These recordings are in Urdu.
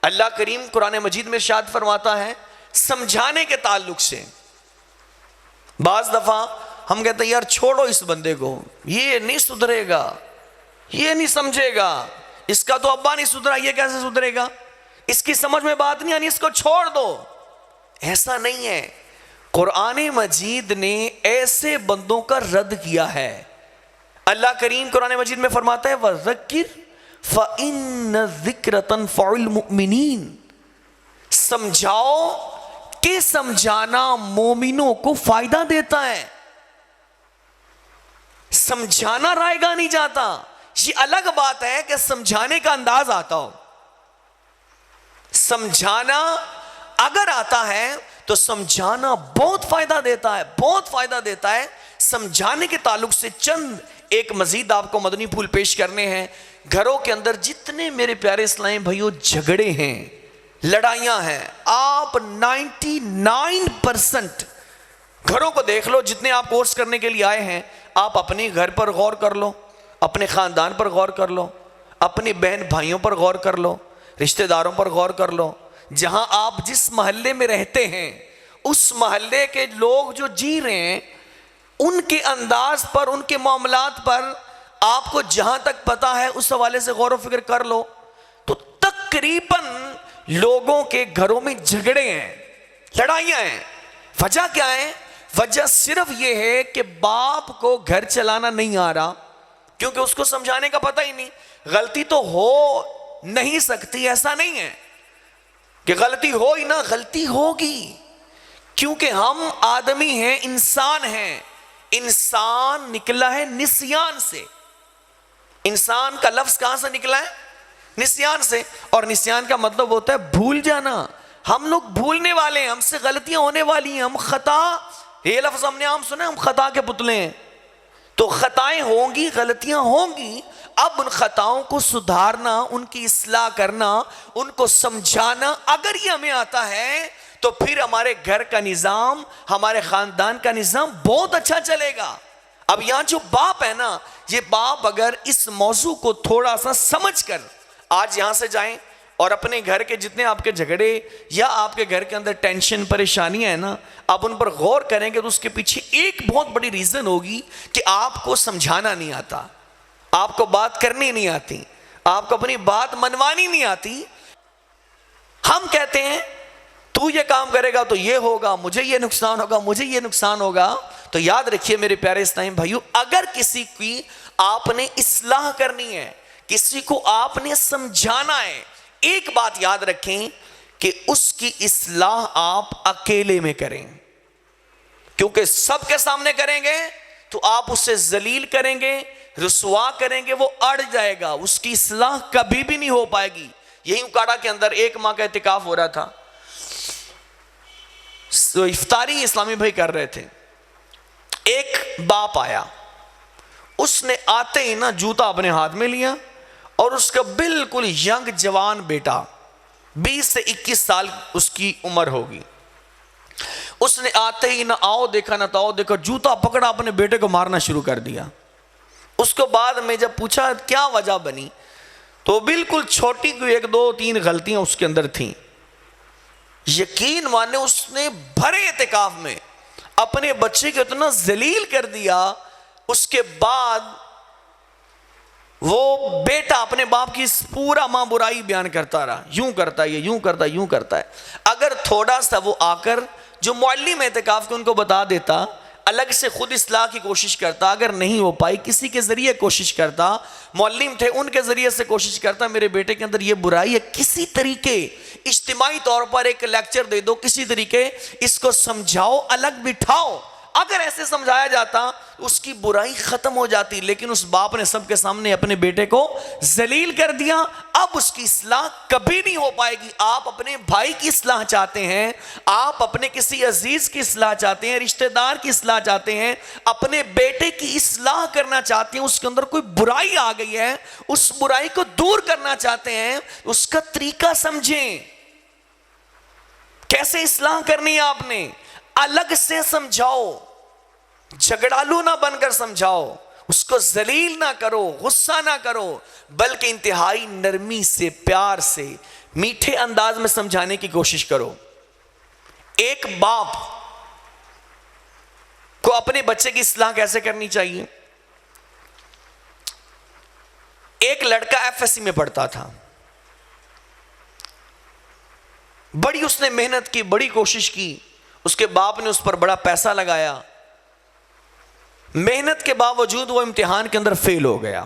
اللہ کریم قرآن مجید میں ارشاد فرماتا ہے سمجھانے کے تعلق سے. بعض دفعہ ہم کہتے ہیں یار چھوڑو اس بندے کو، یہ نہیں سدھرے گا، یہ نہیں سمجھے گا، اس کا تو ابا نہیں سدھرا، یہ کیسے سدھرے گا، اس کی سمجھ میں بات نہیں آنی، اس کو چھوڑ دو. ایسا نہیں ہے. قرآن مجید نے ایسے بندوں کا رد کیا ہے. اللہ کریم قرآن مجید میں فرماتا ہے وَذَكِّرْ فَإِنَّ الذِّكْرَ تَنْفَعُ الْمُؤْمِنِينَ، سمجھاؤ کہ سمجھانا مومنوں کو فائدہ دیتا ہے. سمجھانا رائے گا نہیں جاتا. یہ الگ بات ہے کہ سمجھانے کا انداز آتا ہو. سمجھانا اگر آتا ہے تو سمجھانا بہت فائدہ دیتا ہے، بہت فائدہ دیتا ہے. سمجھانے کے تعلق سے چند ایک مزید آپ کو مدنی پھول پیش کرنے ہیں. گھروں کے اندر جتنے میرے پیارے اسلامی بھائیوں جھگڑے ہیں، لڑائیاں ہیں، آپ 99% گھروں کو دیکھ لو. جتنے آپ کورس کرنے کے لیے آئے ہیں، آپ اپنے گھر پر غور کر لو، اپنے خاندان پر غور کر لو، اپنی بہن بھائیوں پر غور کر لو، رشتہ داروں پر غور کر لو. جہاں آپ جس محلے میں رہتے ہیں اس محلے کے لوگ جو جی رہے ہیں، ان کے انداز پر، ان کے معاملات پر آپ کو جہاں تک پتا ہے اس حوالے سے غور و فکر کر لو تو تقریباً لوگوں کے گھروں میں جھگڑے ہیں، لڑائیاں ہیں. وجہ کیا ہے؟ وجہ صرف یہ ہے کہ باپ کو گھر چلانا نہیں آ رہا، کیونکہ اس کو سمجھانے کا پتہ ہی نہیں. غلطی تو ہو نہیں سکتی، ایسا نہیں ہے کہ غلطی ہو ہی نہ، غلطی ہوگی، کیونکہ ہم آدمی ہیں، انسان ہیں. انسان نکلا ہے نسیان سے. انسان کا لفظ کہاں سے نکلا ہے؟ نسیان سے. اور نسیان کا مطلب ہوتا ہے بھول جانا. ہم لوگ بھولنے والے ہیں، ہم سے غلطیاں ہونے والی ہیں. ہم خطا، یہ لفظ ہم نے عام سنا ہے، ہم خطا کے پتلے ہیں. تو خطائیں ہوں گی، غلطیاں ہوں گی. اب ان خطاؤں کو سدھارنا، ان کی اصلاح کرنا، ان کو سمجھانا اگر یہ ہمیں آتا ہے تو پھر ہمارے گھر کا نظام، ہمارے خاندان کا نظام بہت اچھا چلے گا. اب یہاں جو باپ ہے نا، یہ باپ اگر اس موضوع کو تھوڑا سا سمجھ کر آج یہاں سے جائیں اور اپنے گھر کے جتنے آپ کے جھگڑے یا آپ کے گھر کے اندر ٹینشن پریشانیاں ہیں نا، آپ ان پر غور کریں گے تو اس کے پیچھے ایک بہت بڑی ریزن ہوگی کہ آپ کو سمجھانا نہیں آتا، آپ کو بات کرنی نہیں آتی، آپ کو اپنی بات منوانی نہیں آتی. ہم کہتے ہیں تو یہ کام کرے گا تو یہ ہوگا، مجھے یہ نقصان ہوگا، مجھے یہ نقصان ہوگا. تو یاد رکھیے میرے پیارے اسلامی بھائیو، اگر کسی کی آپ نے اصلاح کرنی ہے، کسی کو آپ نے سمجھانا ہے، ایک بات یاد رکھیں کہ اس کی اصلاح آپ اکیلے میں کریں. کیونکہ سب کے سامنے کریں گے تو آپ اسے ذلیل کریں گے، رسوا کریں گے، وہ اڑ جائے گا، اس کی اصلاح کبھی بھی نہیں ہو پائے گی. یہی اکاڑا کے اندر ایک ماہ کا اعتکاف ہو رہا تھا، افطاری اسلامی بھائی کر رہے تھے. ایک باپ آیا، اس نے آتے ہی نا جوتا اپنے ہاتھ میں لیا اور اس کا بالکل ینگ جوان بیٹا 20 سے 21 سال اس کی عمر ہوگی، اس نے آتے ہی نہ آؤ دیکھا نہ تاؤ دیکھا، جوتا پکڑا اپنے بیٹے کو مارنا شروع کر دیا. اس کو بعد میں جب پوچھا کیا وجہ بنی تو بالکل چھوٹی کوئی 1 2 3 غلطیاں اس کے اندر تھیں. یقین مانے اس نے بھرے اعتکاف میں اپنے بچے کو اتنا ذلیل کر دیا. اس کے بعد وہ بیٹا اپنے باپ کی پورا ماں برائی بیان کرتا رہا، یوں کرتا ہے، یوں کرتا ہے، یوں کرتا ہے. اگر تھوڑا سا وہ آ کر جو معلم اعتکاف کو ان کو بتا دیتا، الگ سے خود اصلاح کی کوشش کرتا، اگر نہیں ہو پائی کسی کے ذریعے کوشش کرتا، معلم تھے ان کے ذریعے سے کوشش کرتا، میرے بیٹے کے اندر یہ برائی ہے، کسی طریقے اجتماعی طور پر ایک لیکچر دے دو، کسی طریقے اس کو سمجھاؤ، الگ بٹھاؤ. اگر ایسے سمجھایا جاتا اس کی برائی ختم ہو جاتی. لیکن اس باپ نے سب کے سامنے اپنے بیٹے کو ذلیل کر دیا. اب اس کی اصلاح کبھی نہیں ہو پائے گی. آپ اپنے بھائی کی اصلاح چاہتے ہیں، آپ اپنے کسی عزیز کی اصلاح چاہتے ہیں، رشتہ دار کی اصلاح چاہتے ہیں، اپنے بیٹے کی اصلاح کرنا چاہتے ہیں، اس کے اندر کوئی برائی آ گئی ہے، اس برائی کو دور کرنا چاہتے ہیں، اس کا طریقہ سمجھیں. کیسے اصلاح کرنی ہے آپ نے، الگ سے سمجھاؤ، جھگڑالو نہ بن کر سمجھاؤ، اس کو ذلیل نہ کرو، غصہ نہ کرو، بلکہ انتہائی نرمی سے، پیار سے، میٹھے انداز میں سمجھانے کی کوشش کرو. ایک باپ کو اپنے بچے کی اصلاح کیسے کرنی چاہیے؟ ایک لڑکا FSC میں پڑھتا تھا، بڑی اس نے محنت کی، بڑی کوشش کی، اس کے باپ نے اس پر بڑا پیسہ لگایا، محنت کے باوجود وہ امتحان کے اندر فیل ہو گیا.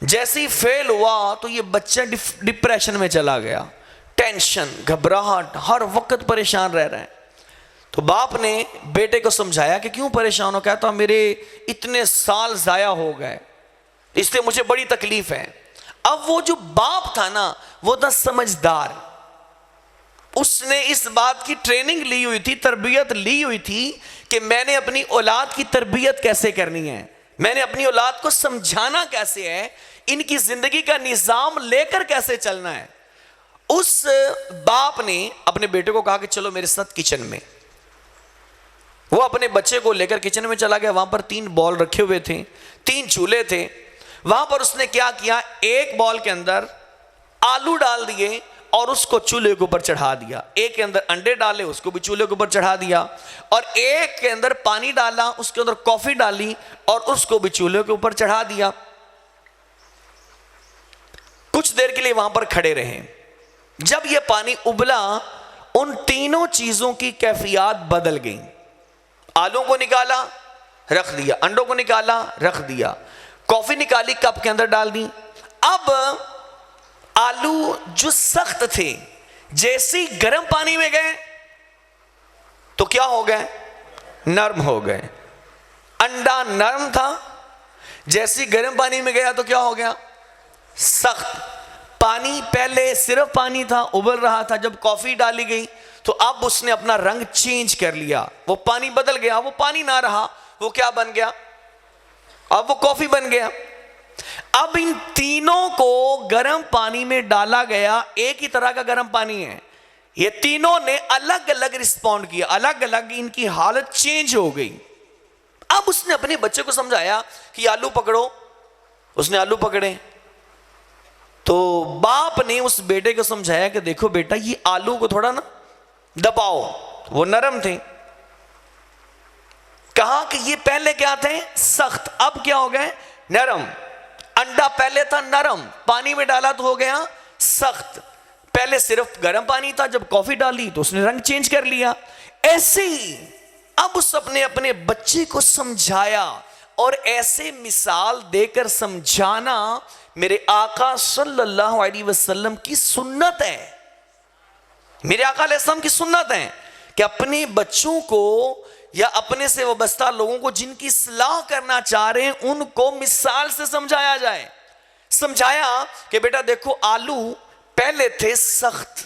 جیسے ہی فیل ہوا تو یہ بچہ ڈپریشن میں چلا گیا، ٹینشن، گھبراہٹ، ہر وقت پریشان رہ رہا ہے. تو باپ نے بیٹے کو سمجھایا کہ کیوں پریشان ہو؟ کہتا میرے اتنے سال ضائع ہو گئے، اس لیے مجھے بڑی تکلیف ہے. اب وہ جو باپ تھا نا، وہ تھا سمجھدار، اس نے اس بات کی ٹریننگ لی ہوئی تھی، تربیت لی ہوئی تھی کہ میں نے اپنی اولاد کی تربیت کیسے کرنی ہے، میں نے اپنی اولاد کو سمجھانا کیسے ہے، ان کی زندگی کا نظام لے کر کیسے چلنا ہے. اس باپ نے اپنے بیٹے کو کہا کہ چلو میرے ساتھ کچن میں. وہ اپنے بچے کو لے کر کچن میں چلا گیا. وہاں پر 3 بال رکھے ہوئے تھے، 3 چولہے تھے. وہاں پر اس نے کیا کیا، ایک بال کے اندر آلو ڈال دیے اور اس کو چولہے کے اوپر چڑھا دیا. ایک کے اندر انڈے ڈالے، اس کو بھی چولہے کے اوپر چڑھا دیا. اور ایک کے اندر پانی ڈالا، اس کے اندر کافی ڈالی اور اس کو بھی چولہے کے اوپر چڑھا دیا. کچھ دیر کے لیے وہاں پر کھڑے رہے. جب یہ پانی ابلا، ان تینوں چیزوں کی کیفیات بدل گئی. آلو کو نکالا، رکھ دیا، انڈوں کو نکالا، رکھ دیا، کافی نکالی، کپ کے اندر ڈال دی. اب آلو جو سخت تھے جیسے گرم پانی میں گئے تو کیا ہو گئے؟ نرم ہو گئے. انڈا نرم تھا، جیسے گرم پانی میں گیا تو کیا ہو گیا؟ سخت. پانی پہلے صرف پانی تھا، ابل رہا تھا. جب کافی ڈالی گئی تو اب اس نے اپنا رنگ چینج کر لیا، وہ پانی بدل گیا. وہ پانی نہ رہا، وہ کیا بن گیا؟ اب وہ کافی بن گیا. اب ان تینوں کو گرم پانی میں ڈالا گیا، ایک ہی طرح کا گرم پانی ہے. یہ تینوں نے الگ الگ رسپونڈ کیا، الگ الگ ان کی حالت چینج ہو گئی. اب اس نے اپنے بچے کو سمجھایا کہ آلو پکڑو. اس نے آلو پکڑے تو باپ نے اس بیٹے کو سمجھایا کہ دیکھو بیٹا، یہ آلو کو تھوڑا نا دباؤ، وہ نرم تھے. کہا کہ یہ پہلے کیا تھے؟ سخت، اب کیا ہو گئے؟ نرم. انڈا پہلے تھا نرم، پانی میں ڈالا تو ہو گیا سخت. پہلے صرف گرم پانی تھا، جب کافی ڈالی تو اس نے رنگ چینج کر لیا. ایسے ہی اب اس اپنے بچے کو سمجھایا، اور ایسے مثال دے کر سمجھانا میرے آقا صلی اللہ علیہ وسلم کی سنت ہے. میرے آقا علیہ السلام کی سنت ہے کہ اپنے بچوں کو یا اپنے سے وابستہ لوگوں کو جن کی اصلاح کرنا چاہ رہے ہیں ان کو مثال سے سمجھایا جائے. سمجھایا کہ بیٹا دیکھو، آلو پہلے تھے سخت،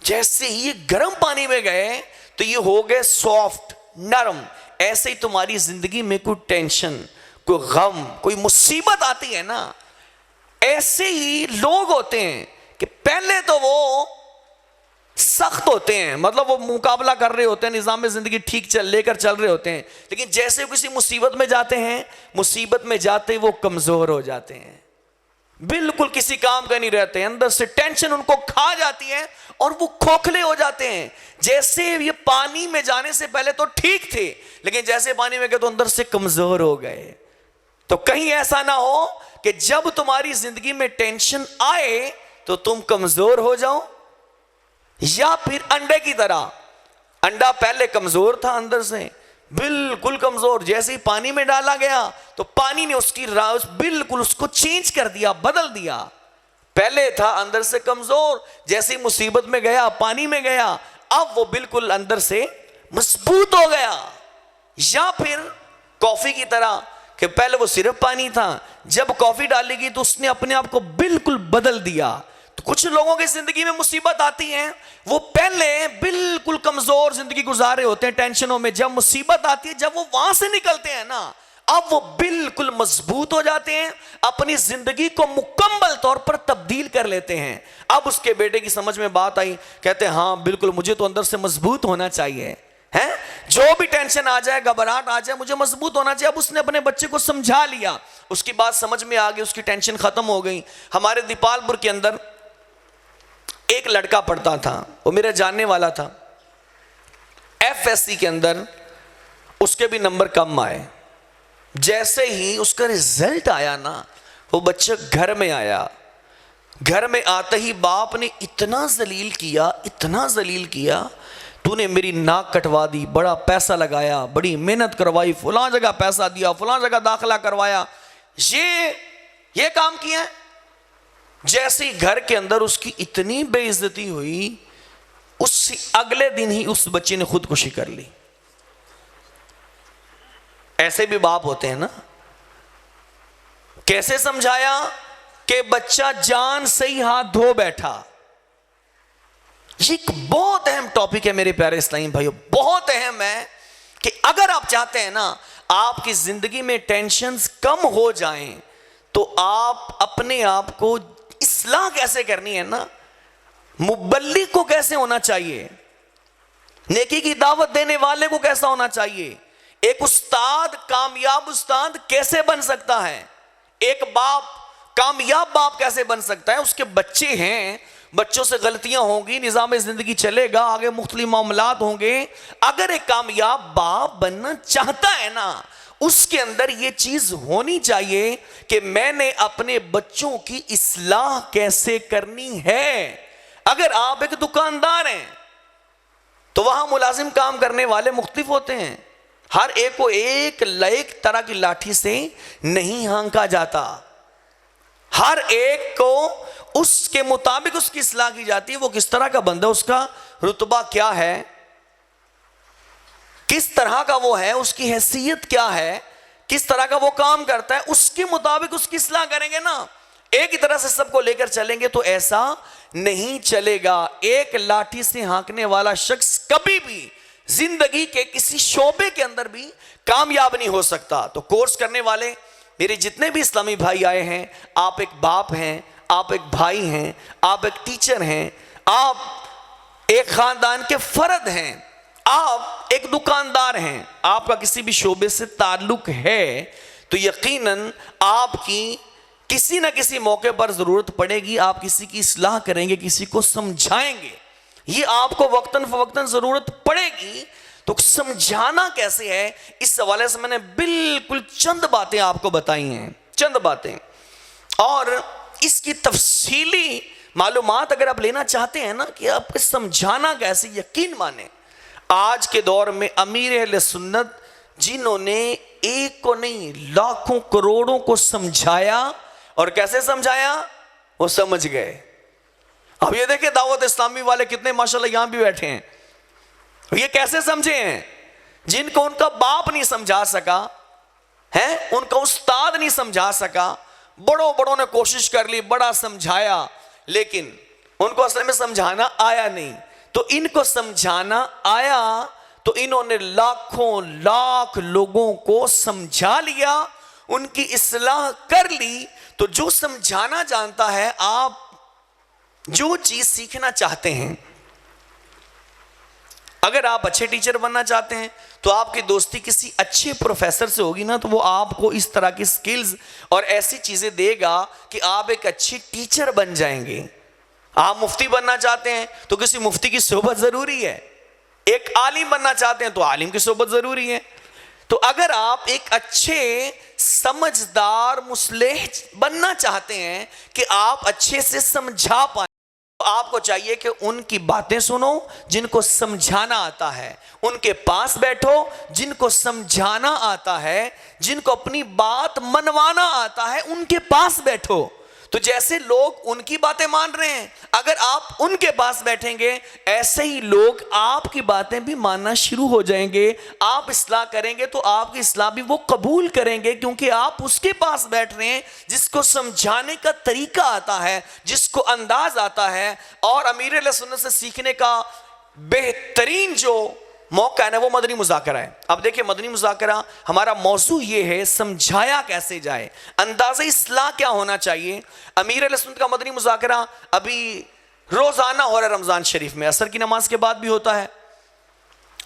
جیسے ہی گرم پانی میں گئے تو یہ ہو گئے سافٹ، نرم. ایسے ہی تمہاری زندگی میں کوئی ٹینشن، کوئی غم، کوئی مصیبت آتی ہے نا، ایسے ہی لوگ ہوتے ہیں کہ پہلے تو وہ سخت ہوتے ہیں، مطلب وہ مقابلہ کر رہے ہوتے ہیں، نظام زندگی ٹھیک لے کر چل رہے ہوتے ہیں، لیکن جیسے کسی مصیبت میں جاتے ہیں، مصیبت میں جاتے وہ کمزور ہو جاتے ہیں، بالکل کسی کام کا نہیں رہتے. اندر سے ٹینشن ان کو کھا جاتی ہے اور وہ کھوکھلے ہو جاتے ہیں. جیسے یہ پانی میں جانے سے پہلے تو ٹھیک تھے، لیکن جیسے پانی میں گئے تو اندر سے کمزور ہو گئے. تو کہیں ایسا نہ ہو کہ جب تمہاری زندگی میں ٹینشن آئے تو تم کمزور ہو جاؤ، یا پھر انڈے کی طرح. انڈا پہلے کمزور تھا، اندر سے بالکل کمزور، جیسے ہی پانی میں ڈالا گیا تو پانی نے اس کی بالکل اس کو چینج کر دیا، بدل دیا. پہلے تھا اندر سے کمزور، جیسے ہی مصیبت میں گیا، پانی میں گیا، اب وہ بالکل اندر سے مضبوط ہو گیا. یا پھر کافی کی طرح کہ پہلے وہ صرف پانی تھا، جب کافی ڈالی گئی تو اس نے اپنے آپ کو بالکل بدل دیا. تو کچھ لوگوں کی زندگی میں مصیبت آتی ہے، وہ پہلے بالکل کمزور زندگی گزارے ہوتے ہیں ٹینشنوں میں، جب مصیبت آتی ہے، جب وہ وہاں سے نکلتے ہیں نا، اب وہ بالکل مضبوط ہو جاتے ہیں، اپنی زندگی کو مکمل طور پر تبدیل کر لیتے ہیں. اب اس کے بیٹے کی سمجھ میں بات آئی، کہتے ہیں ہاں بالکل مجھے تو اندر سے مضبوط ہونا چاہیے. ہیں؟ جو بھی ٹینشن آ جائے، گھبراہٹ آ جائے، مجھے مضبوط ہونا چاہیے. اب اس نے اپنے بچے کو سمجھا لیا، اس کی بات سمجھ میں آ گئی، اس کی ٹینشن ختم ہو گئی. ہمارے دیپال پور کے اندر ایک لڑکا پڑھتا تھا، وہ میرا جاننے والا تھا. FSC کے اندر اس کے بھی نمبر کم آئے. جیسے ہی اس کا رزلٹ آیا نا، وہ بچہ گھر میں آیا. گھر میں آتے ہی باپ نے اتنا ذلیل کیا، اتنا ذلیل کیا، تو نے میری ناک کٹوا دی، بڑا پیسہ لگایا، بڑی محنت کروائی، فلاں جگہ پیسہ دیا، فلاں جگہ داخلہ کروایا، یہ کام کیا. جیسے ہی گھر کے اندر اس کی اتنی بے عزتی ہوئی، اس اگلے دن ہی اس بچے نے خودکشی کر لی. ایسے بھی باپ ہوتے ہیں نا. کیسے سمجھایا کہ بچہ جان سے ہی ہاتھ دھو بیٹھا. یہ ایک بہت اہم ٹاپک ہے میرے پیارے اسلامی بھائیو، بہت اہم ہے کہ اگر آپ چاہتے ہیں نا آپ کی زندگی میں ٹینشنز کم ہو جائیں، تو آپ اپنے آپ کو اصلاح کیسے کرنی ہے نا، مبلغ کو کیسے ہونا چاہیے، نیکی کی دعوت دینے والے کو کیسا ہونا چاہیے، ایک استاد کامیاب استاد کیسے بن سکتا ہے، ایک باپ کامیاب باپ کیسے بن سکتا ہے. اس کے بچے ہیں، بچوں سے غلطیاں ہوں گی، نظام زندگی چلے گا، آگے مختلف معاملات ہوں گے. اگر ایک کامیاب باپ بننا چاہتا ہے نا، اس کے اندر یہ چیز ہونی چاہیے کہ میں نے اپنے بچوں کی اصلاح کیسے کرنی ہے. اگر آپ ایک دکاندار ہیں تو وہاں ملازم کام کرنے والے مختلف ہوتے ہیں. ہر ایک کو ایک طرح کی لاٹھی سے نہیں ہانکا جاتا. ہر ایک کو اس کے مطابق اس کی اصلاح کی جاتی ہے. وہ کس طرح کا بندہ، اس کا رتبہ کیا ہے، کس طرح کا وہ ہے، اس کی حیثیت کیا ہے، کس طرح کا وہ کام کرتا ہے، اس کے مطابق اس کی اصلاح کریں گے نا. ایک ہی طرح سے سب کو لے کر چلیں گے تو ایسا نہیں چلے گا. ایک لاٹھی سے ہانکنے والا شخص کبھی بھی زندگی کے کسی شعبے کے اندر بھی کامیاب نہیں ہو سکتا. تو کورس کرنے والے میرے جتنے بھی اسلامی بھائی آئے ہیں، آپ ایک باپ ہیں، آپ ایک بھائی ہیں، آپ ایک ٹیچر ہیں، آپ ایک خاندان کے فرد ہیں، آپ ایک دکاندار ہیں، آپ کا کسی بھی شعبے سے تعلق ہے، تو یقیناً آپ کی کسی نہ کسی موقع پر ضرورت پڑے گی. آپ کسی کی اصلاح کریں گے، کسی کو سمجھائیں گے، یہ آپ کو وقتاً فوقتاً ضرورت پڑے گی. تو سمجھانا کیسے ہے، اس حوالے سے میں نے بالکل چند باتیں آپ کو بتائی ہیں، چند باتیں. اور اس کی تفصیلی معلومات اگر آپ لینا چاہتے ہیں نا کہ آپ کو سمجھانا کیسے، یقین مانیں آج کے دور میں امیر اہل سنت جنہوں نے ایک کو نہیں لاکھوں کروڑوں کو سمجھایا، اور کیسے سمجھایا، وہ سمجھ گئے. اب یہ دیکھیں دعوت اسلامی والے کتنے ماشاءاللہ یہاں بھی بیٹھے ہیں، یہ کیسے سمجھے ہیں، جن کو ان کا باپ نہیں سمجھا سکا ہے، ان کا استاد نہیں سمجھا سکا، بڑوں نے کوشش کر لی، بڑا سمجھایا، لیکن ان کو اصل میں سمجھانا آیا نہیں. تو ان کو سمجھانا آیا تو انہوں نے لاکھ لوگوں کو سمجھا لیا، ان کی اصلاح کر لی. تو جو سمجھانا جانتا ہے، آپ جو چیز سیکھنا چاہتے ہیں، اگر آپ اچھے ٹیچر بننا چاہتے ہیں تو آپ کی دوستی کسی اچھے پروفیسر سے ہوگی نا، تو وہ آپ کو اس طرح کی سکلز اور ایسی چیزیں دے گا کہ آپ ایک اچھی ٹیچر بن جائیں گے. آپ مفتی بننا چاہتے ہیں تو کسی مفتی کی صحبت ضروری ہے، ایک عالم بننا چاہتے ہیں تو عالم کی صحبت ضروری ہے. تو اگر آپ ایک اچھے سمجھدار مصلح بننا چاہتے ہیں کہ آپ اچھے سے سمجھا پائیں، آپ کو چاہیے کہ ان کی باتیں سنو جن کو سمجھانا آتا ہے، ان کے پاس بیٹھو جن کو سمجھانا آتا ہے، جن کو اپنی بات منوانا آتا ہے، ان کے پاس بیٹھو. تو جیسے لوگ ان کی باتیں مان رہے ہیں، اگر آپ ان کے پاس بیٹھیں گے، ایسے ہی لوگ آپ کی باتیں بھی ماننا شروع ہو جائیں گے. آپ اصلاح کریں گے تو آپ کی اصلاح بھی وہ قبول کریں گے، کیونکہ آپ اس کے پاس بیٹھ رہے ہیں جس کو سمجھانے کا طریقہ آتا ہے، جس کو انداز آتا ہے. اور امیر اہل سنت سے سیکھنے کا بہترین جو موقع ہے نا، وہ مدنی مذاکرہ ہے. اب دیکھیں مدنی مذاکرہ ہمارا موضوع یہ ہے، سمجھایا کیسے جائے، انداز اصلاح کیا ہونا چاہیے. امیر اہل سنت کا مدنی مذاکرہ ابھی روزانہ ہو رہا ہے رمضان شریف میں، عصر کی نماز کے بعد بھی ہوتا ہے.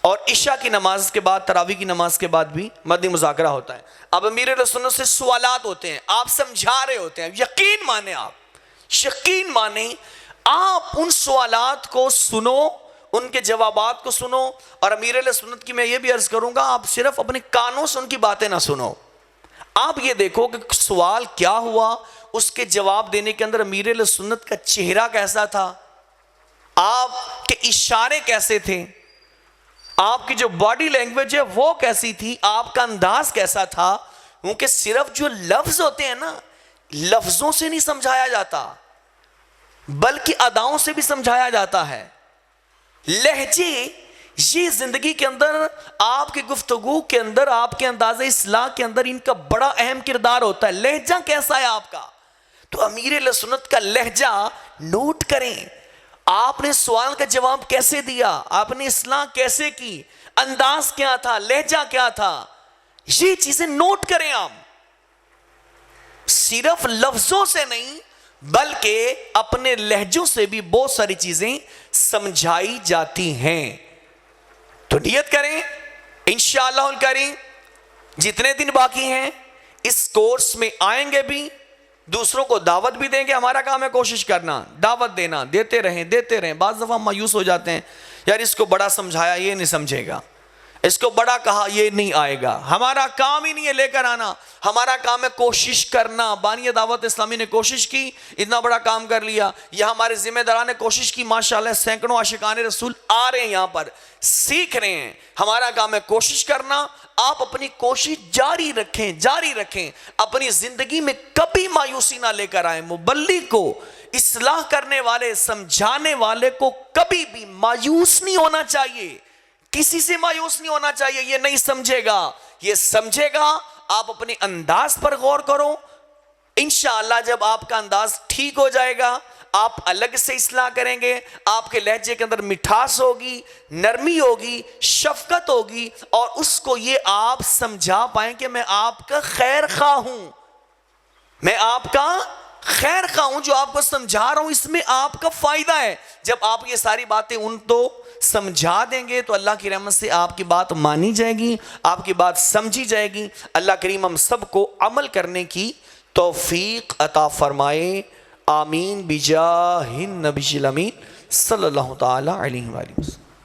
اور عشاء کی نماز کے بعد، تراویح کی نماز کے بعد بھی مدنی مذاکرہ ہوتا ہے۔ اب امیر اہل سنت سے سوالات ہوتے ہیں، آپ سمجھا رہے ہوتے ہیں، یقین مانیں، آپ یقین مانیں، آپ ان سوالات کو سنو، ان کے جوابات کو سنو، اور امیر اہل سنت کی میں یہ بھی عرض کروں گا، آپ صرف اپنے کانوں سے ان کی باتیں نہ سنو، آپ یہ دیکھو کہ سوال کیا ہوا، اس کے جواب دینے کے اندر امیر اہل سنت کا چہرہ کیسا تھا، آپ کے اشارے کیسے تھے، آپ کی جو باڈی لینگویج ہے وہ کیسی تھی، آپ کا انداز کیسا تھا۔ کیونکہ صرف جو لفظ ہوتے ہیں نا، لفظوں سے نہیں سمجھایا جاتا بلکہ اداؤں سے بھی سمجھایا جاتا ہے۔ لہجے یہ زندگی کے اندر، آپ کی گفتگو کے اندر، آپ کے انداز اصلاح کے اندر ان کا بڑا اہم کردار ہوتا ہے۔ لہجہ کیسا ہے آپ کا، تو امیر اہل سنت کا لہجہ نوٹ کریں، آپ نے سوال کا جواب کیسے دیا، آپ نے اصلاح کیسے کی، انداز کیا تھا، لہجہ کیا تھا، یہ چیزیں نوٹ کریں۔ آپ صرف لفظوں سے نہیں بلکہ اپنے لہجوں سے بھی بہت ساری چیزیں سمجھائی جاتی ہیں۔ تو نیت کریں انشاءاللہ الکریم، جتنے دن باقی ہیں اس کورس میں آئیں گے بھی، دوسروں کو دعوت بھی دیں گے۔ ہمارا کام ہے کوشش کرنا، دعوت دینا، دیتے رہیں۔ بعض دفعہ مایوس ہو جاتے ہیں، یار اس کو بڑا سمجھایا یہ نہیں سمجھے گا، اس کو بڑا کہا یہ نہیں آئے گا۔ ہمارا کام ہی نہیں ہے لے کر آنا، ہمارا کام ہے کوشش کرنا۔ بانی دعوت اسلامی نے کوشش کی، اتنا بڑا کام کر لیا۔ یہ ہمارے ذمہ داران نے کوشش کی، ماشاءاللہ سینکڑوں عاشقان رسول آ رہے ہیں یہاں پر، سیکھ رہے ہیں۔ ہمارا کام ہے کوشش کرنا۔ آپ اپنی کوشش جاری رکھیں، اپنی زندگی میں کبھی مایوسی نہ لے کر آئیں۔ مبلغ کو، اصلاح کرنے والے، سمجھانے والے کو کبھی بھی مایوس نہیں ہونا چاہیے، کسی سے مایوس نہیں ہونا چاہیے۔ یہ نہیں سمجھے گا، یہ سمجھے گا۔ آپ اپنے انداز پر غور کرو، انشاءاللہ جب آپ کا انداز ٹھیک ہو جائے گا، آپ الگ سے اصلاح کریں گے، آپ کے لہجے کے اندر مٹھاس ہوگی، نرمی ہوگی، شفقت ہوگی، اور اس کو یہ آپ سمجھا پائیں کہ میں آپ کا خیر خواہ ہوں، میں آپ کا خیر خواہ ہوں، جو آپ کو سمجھا رہا ہوں اس میں آپ کا فائدہ ہے۔ جب آپ یہ ساری باتیں ان کو سمجھا دیں گے تو اللہ کی رحمت سے آپ کی بات مانی جائے گی، آپ کی بات سمجھی جائے گی۔ اللہ کریم ہم سب کو عمل کرنے کی توفیق عطا فرمائے، آمین بجاہ النبی الامین صلی اللہ تعالی علیہ وآلہ وسلم۔